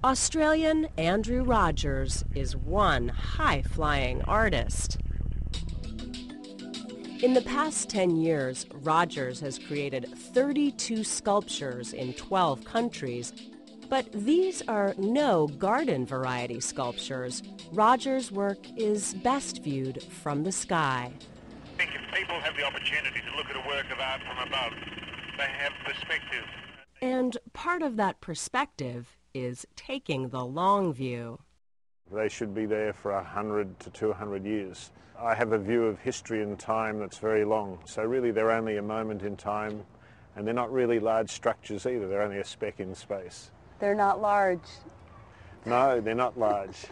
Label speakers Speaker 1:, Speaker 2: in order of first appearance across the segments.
Speaker 1: Australian Andrew Rogers is one high-flying artist. In the past 10 years, Rogers has created 32 sculptures in 12 countries, but these are no garden variety sculptures. Rogers' work is best viewed from the sky.
Speaker 2: I think if people have the opportunity to look at a work of art from above, they have perspective.
Speaker 1: And part of that perspective is taking the long view.
Speaker 3: They should be there for 100 to 200 years. I have a view of history and time that's very long, so really they're only a moment in time, and they're not really large structures either, they're only a speck in space.
Speaker 4: They're not large.
Speaker 3: No, they're not large.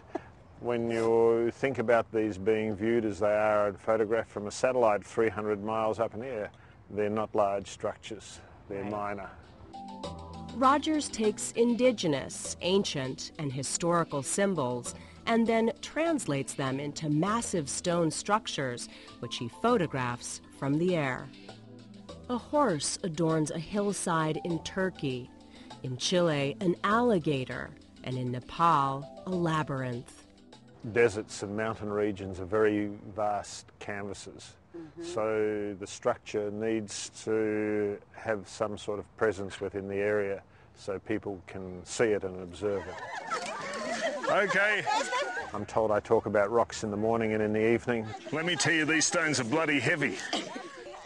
Speaker 3: When you think about these being viewed as they are and photographed from a satellite 300 miles up in the air, they're not large structures, they're minor.
Speaker 1: Rogers takes indigenous, ancient, and historical symbols and then translates them into massive stone structures, which he photographs from the air. A horse adorns a hillside in Turkey, in Chile an alligator, and in Nepal a labyrinth.
Speaker 3: Deserts and mountain regions are very vast canvases. So the structure needs to have some sort of presence within the area so people can see it and observe it.
Speaker 2: Okay.
Speaker 3: I'm told I talk about rocks in the morning and in the evening.
Speaker 2: Let me tell you, these stones are bloody heavy.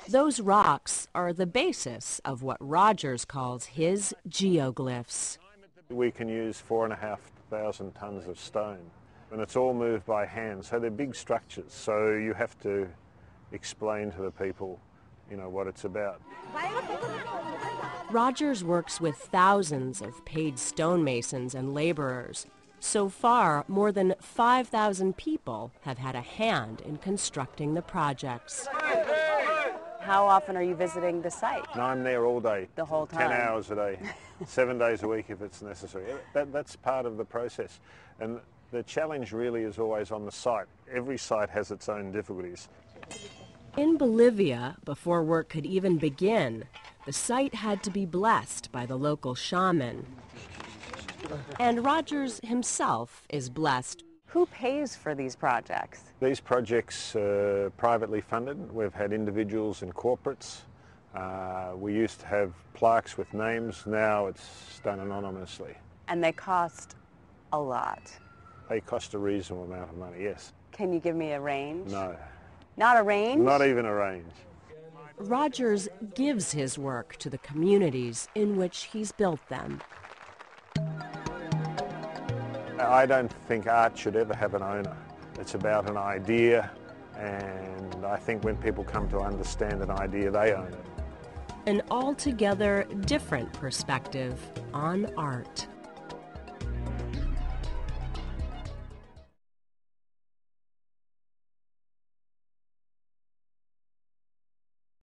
Speaker 1: Those rocks are the basis of what Rogers calls his geoglyphs.
Speaker 3: We can use 4,500 tons of stone, and it's all moved by hand, so they're big structures, so you have to explain to the people, what it's about.
Speaker 1: Rogers works with thousands of paid stonemasons and laborers. So far, more than 5,000 people have had a hand in constructing the projects.
Speaker 4: How often are you visiting the site?
Speaker 3: And I'm there all day.
Speaker 4: The whole time?
Speaker 3: 10 hours a day, 7 days a week if it's necessary. That's part of the process. And the challenge really is always on the site. Every site has its own difficulties.
Speaker 1: In Bolivia, before work could even begin, the site had to be blessed by the local shaman. And Rogers himself is blessed.
Speaker 4: Who pays for these projects?
Speaker 3: These projects are privately funded. We've had individuals and corporates. We used to have plaques with names. Now it's done anonymously.
Speaker 4: And they cost a lot.
Speaker 3: They cost a reasonable amount of money, yes.
Speaker 4: Can you give me a range?
Speaker 3: No.
Speaker 4: Not a range?
Speaker 3: Not even a range.
Speaker 1: Rogers gives his work to the communities in which he's built them.
Speaker 3: I don't think art should ever have an owner. It's about an idea, and I think when people come to understand an idea, they own it.
Speaker 1: An altogether different perspective on art.